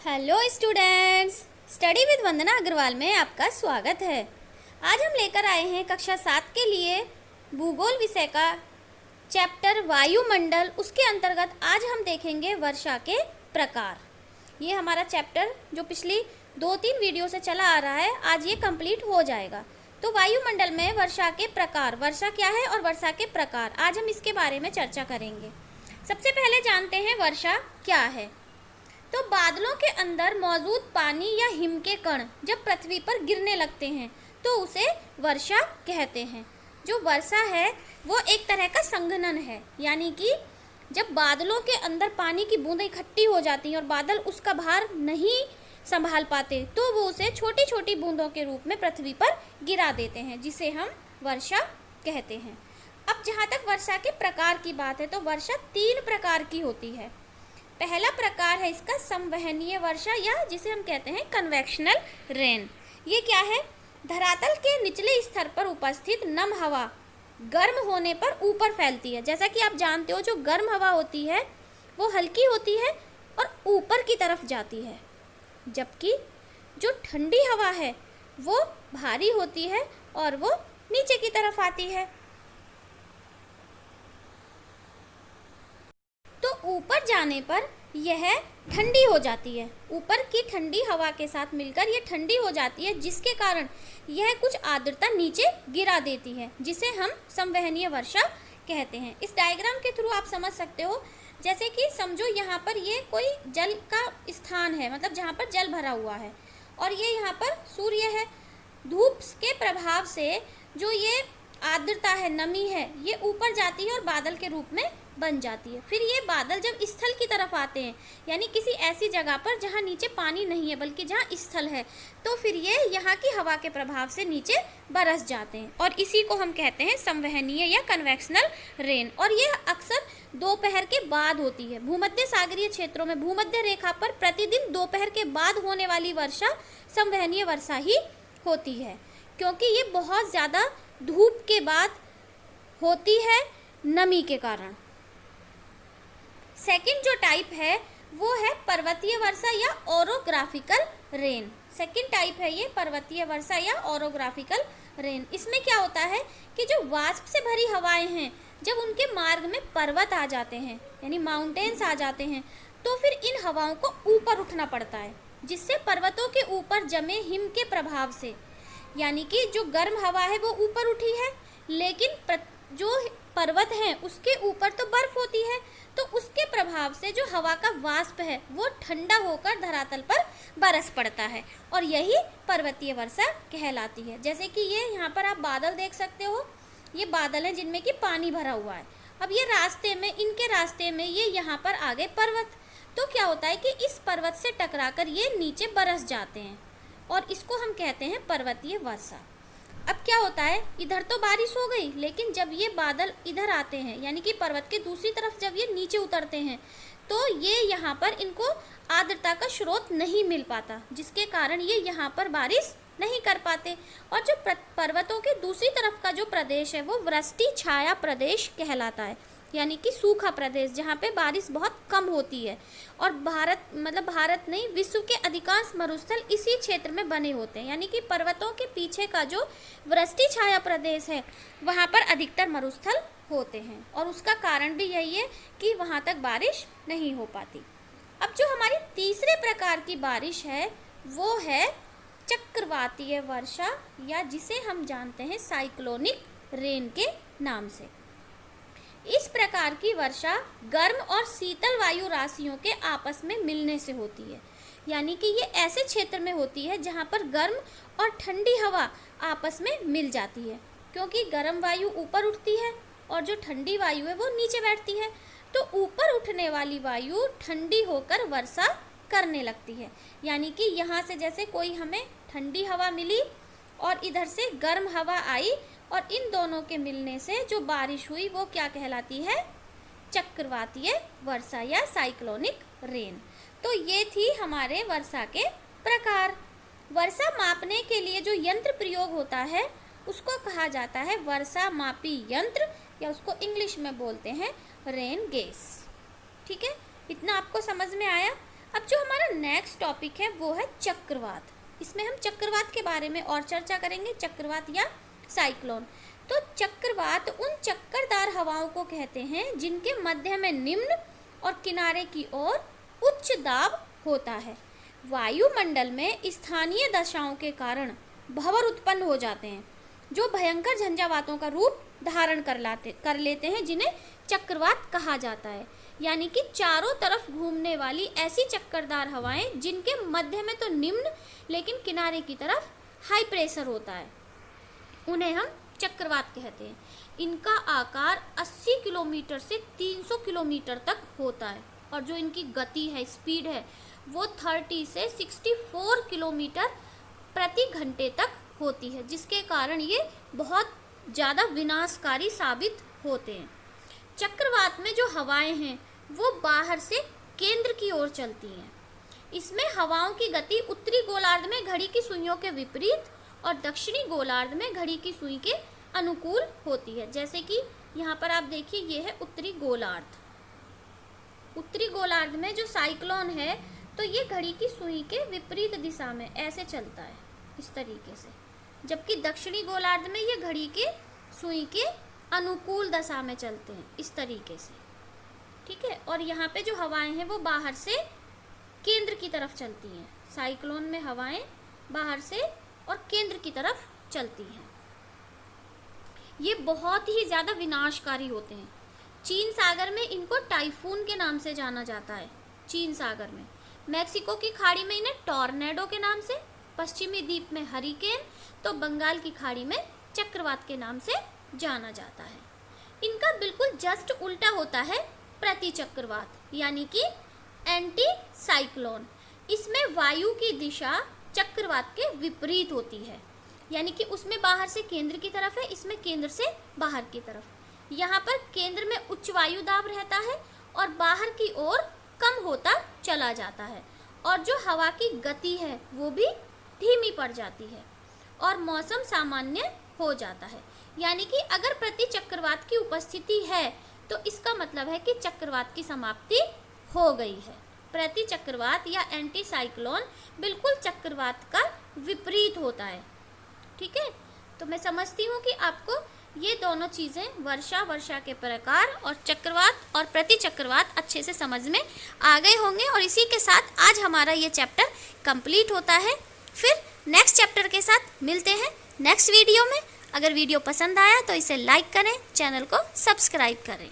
Hello students, study with वंदना अग्रवाल में आपका स्वागत है। आज हम लेकर आए हैं कक्षा 7 के लिए भूगोल विषय का चैप्टर वायुमंडल। उसके अंतर्गत आज हम देखेंगे वर्षा के प्रकार। ये हमारा चैप्टर जो पिछली 2-3 वीडियो से चला आ रहा है, आज ये कंप्लीट हो जाएगा। तो वायुमंडल में वर्षा के प्रकार, वर्षा क्या है और वर्षा के प्रकार, आज हम इसके बारे में चर्चा करेंगे। सबसे पहले जानते हैं वर्षा क्या है। तो बादलों के अंदर मौजूद पानी या हिम के कण जब पृथ्वी पर गिरने लगते हैं तो उसे वर्षा कहते हैं। जो वर्षा है वो एक तरह का संघनन है, यानी कि जब बादलों के अंदर पानी की बूंदें इकट्ठी हो जाती हैं और बादल उसका भार नहीं संभाल पाते तो वो उसे छोटी छोटी बूंदों के रूप में पृथ्वी पर गिरा देते हैं, जिसे हम वर्षा कहते हैं। अब जहाँ तक वर्षा के प्रकार की बात है तो वर्षा 3 प्रकार की होती है। पहला प्रकार है इसका संवहनीय वर्षा, या जिसे हम कहते हैं कन्वेक्शनल रेन। ये क्या है? धरातल के निचले स्तर पर उपस्थित नम हवा गर्म होने पर ऊपर फैलती है। जैसा कि आप जानते हो, जो गर्म हवा होती है वो हल्की होती है और ऊपर की तरफ जाती है, जबकि जो ठंडी हवा है वो भारी होती है और वो नीचे की तरफ आती है। तो ऊपर जाने पर यह ठंडी हो जाती है, ऊपर की ठंडी हवा के साथ मिलकर यह ठंडी हो जाती है, जिसके कारण यह कुछ आर्द्रता नीचे गिरा देती है, जिसे हम संवहनीय वर्षा कहते हैं। इस डायग्राम के थ्रू आप समझ सकते हो। जैसे कि समझो यहाँ पर ये कोई जल का स्थान है, मतलब जहाँ पर जल भरा हुआ है, और ये यहाँ पर सूर्य है। धूप के प्रभाव से जो ये आर्द्रता है, नमी है, ये ऊपर जाती है और बादल के रूप में बन जाती है। फिर ये बादल जब स्थल की तरफ आते हैं, यानी किसी ऐसी जगह पर जहाँ नीचे पानी नहीं है बल्कि जहाँ स्थल है, तो फिर ये यहाँ की हवा के प्रभाव से नीचे बरस जाते हैं, और इसी को हम कहते हैं संवहनीय या कन्वेक्शनल रेन। और ये अक्सर दोपहर के बाद होती है। भूमध्य सागरीय क्षेत्रों में भूमध्य रेखा पर प्रतिदिन दोपहर के बाद होने वाली वर्षा संवहनीय वर्षा ही होती है, क्योंकि ये बहुत ज़्यादा धूप के बाद होती है नमी के कारण। सेकंड जो टाइप है वो है पर्वतीय वर्षा या ओरोग्राफिकल रेन। सेकंड टाइप है ये पर्वतीय वर्षा या ओरोग्राफिकल रेन। इसमें क्या होता है कि जो वाष्प से भरी हवाएं हैं, जब उनके मार्ग में पर्वत आ जाते हैं, यानी माउंटेन्स आ जाते हैं, तो फिर इन हवाओं को ऊपर उठना पड़ता है, जिससे पर्वतों के ऊपर जमे हिम के प्रभाव से, यानी कि जो गर्म हवा है वो ऊपर उठी है, लेकिन जो पर्वत हैं उसके ऊपर तो बर्फ होती है, तो उसके प्रभाव से जो हवा का वाष्प है वो ठंडा होकर धरातल पर बरस पड़ता है, और यही पर्वतीय वर्षा कहलाती है। जैसे कि ये यहाँ पर आप बादल देख सकते हो, ये बादल हैं जिनमें कि पानी भरा हुआ है। अब ये रास्ते में, इनके रास्ते में ये यहाँ पर आ गए पर्वत, तो क्या होता है कि इस पर्वत से टकराकर ये नीचे बरस जाते हैं, और इसको हम कहते हैं पर्वतीय वर्षा। अब क्या होता है, इधर तो बारिश हो गई, लेकिन जब ये बादल इधर आते हैं, यानी कि पर्वत के दूसरी तरफ जब ये नीचे उतरते हैं, तो ये यहाँ पर इनको आर्द्रता का स्रोत नहीं मिल पाता, जिसके कारण ये यहाँ पर बारिश नहीं कर पाते। और जो पर्वतों के दूसरी तरफ का जो प्रदेश है वो वृष्टि छाया प्रदेश कहलाता है, यानी कि सूखा प्रदेश, जहाँ पे बारिश बहुत कम होती है। और भारत नहीं, विश्व के अधिकांश मरुस्थल इसी क्षेत्र में बने होते हैं, यानी कि पर्वतों के पीछे का जो वृष्टि छाया प्रदेश है वहाँ पर अधिकतर मरुस्थल होते हैं, और उसका कारण भी यही है कि वहाँ तक बारिश नहीं हो पाती। अब जो हमारी तीसरे प्रकार की बारिश है वो है चक्रवातीय वर्षा, या जिसे हम जानते हैं साइक्लोनिक रेन के नाम से। इस प्रकार की वर्षा गर्म और शीतल वायु राशियों के आपस में मिलने से होती है, यानी कि ये ऐसे क्षेत्र में होती है जहाँ पर गर्म और ठंडी हवा आपस में मिल जाती है, क्योंकि गर्म वायु ऊपर उठती है और जो ठंडी वायु है वो नीचे बैठती है। तो ऊपर उठने वाली वायु ठंडी होकर वर्षा करने लगती है, यानी कि यहाँ से जैसे कोई हमें ठंडी हवा मिली और इधर से गर्म हवा आई, और इन दोनों के मिलने से जो बारिश हुई वो क्या कहलाती है? चक्रवातीय वर्षा या साइक्लोनिक रेन। तो ये थी हमारे वर्षा के प्रकार। वर्षा मापने के लिए जो यंत्र प्रयोग होता है उसको कहा जाता है वर्षा मापी यंत्र, या उसको इंग्लिश में बोलते हैं रेन गेज। ठीक है, इतना आपको समझ में आया। अब जो हमारा नेक्स्ट टॉपिक है वो है चक्रवात। इसमें हम चक्रवात के बारे में और चर्चा करेंगे, चक्रवात या साइक्लोन। तो चक्रवात उन चक्करदार हवाओं को कहते हैं जिनके मध्य में निम्न और किनारे की ओर उच्च दाब होता है। वायुमंडल में स्थानीय दशाओं के कारण भंवर उत्पन्न हो जाते हैं जो भयंकर झंझावातों का रूप धारण कर लेते हैं, जिन्हें चक्रवात कहा जाता है। यानी कि चारों तरफ घूमने वाली ऐसी चक्करदार हवाएं जिनके मध्य में तो निम्न लेकिन किनारे की तरफ हाई प्रेशर होता है, उन्हें हम चक्रवात कहते हैं। इनका आकार 80 किलोमीटर से 300 किलोमीटर तक होता है और जो इनकी गति है, स्पीड है, वो 30 से 64 किलोमीटर प्रति घंटे तक होती है, जिसके कारण ये बहुत ज़्यादा विनाशकारी साबित होते हैं। चक्रवात में जो हवाएं हैं वो बाहर से केंद्र की ओर चलती हैं। इसमें हवाओं की गति उत्तरी गोलार्ध में घड़ी की सुइयों के विपरीत और दक्षिणी गोलार्ध में घड़ी की सुई के अनुकूल होती है। जैसे कि यहाँ पर आप देखिए, ये है उत्तरी गोलार्ध। उत्तरी गोलार्ध में जो साइक्लोन है तो ये घड़ी की सुई के विपरीत दिशा में ऐसे चलता है, इस तरीके से, जबकि दक्षिणी गोलार्ध में ये घड़ी के सुई के अनुकूल दशा में चलते हैं, इस तरीके से। ठीक है, और यहाँ पे जो हवाएं हैं वो बाहर से केंद्र की तरफ चलती हैं। साइक्लोन में हवाएं बाहर से और केंद्र की तरफ चलती हैं। ये बहुत ही ज़्यादा विनाशकारी होते हैं। चीन सागर में इनको टाइफून के नाम से जाना जाता है। चीन सागर में, मैक्सिको की खाड़ी में इन्हें टॉर्नेडो के नाम से, पश्चिमी द्वीप में हरिकेन, तो बंगाल की खाड़ी में चक्रवात के नाम से जाना जाता है। इनका बिल्कुल जस्ट उल्टा होता है प्रति चक्रवात, यानी कि एंटी साइक्लोन। इसमें वायु की दिशा चक्रवात के विपरीत होती है, यानी कि उसमें बाहर से केंद्र की तरफ है, इसमें केंद्र से बाहर की तरफ। यहाँ पर केंद्र में उच्च वायु दाब रहता है और बाहर की ओर कम होता चला जाता है, और जो हवा की गति है वो भी धीमी पड़ जाती है और मौसम सामान्य हो जाता है। यानी कि अगर प्रति चक्रवात की उपस्थिति है तो इसका मतलब है कि चक्रवात की समाप्ति हो गई है। प्रति चक्रवात या एंटी साइक्लोन बिल्कुल चक्रवात का विपरीत होता है। ठीक है, तो मैं समझती हूँ कि आपको ये दोनों चीज़ें, वर्षा के प्रकार और चक्रवात और प्रति चक्रवात, अच्छे से समझ में आ गए होंगे। और इसी के साथ आज हमारा ये चैप्टर कंप्लीट होता है। फिर नेक्स्ट चैप्टर के साथ मिलते हैं नेक्स्ट वीडियो में। अगर वीडियो पसंद आया तो इसे लाइक करें, चैनल को सब्सक्राइब करें।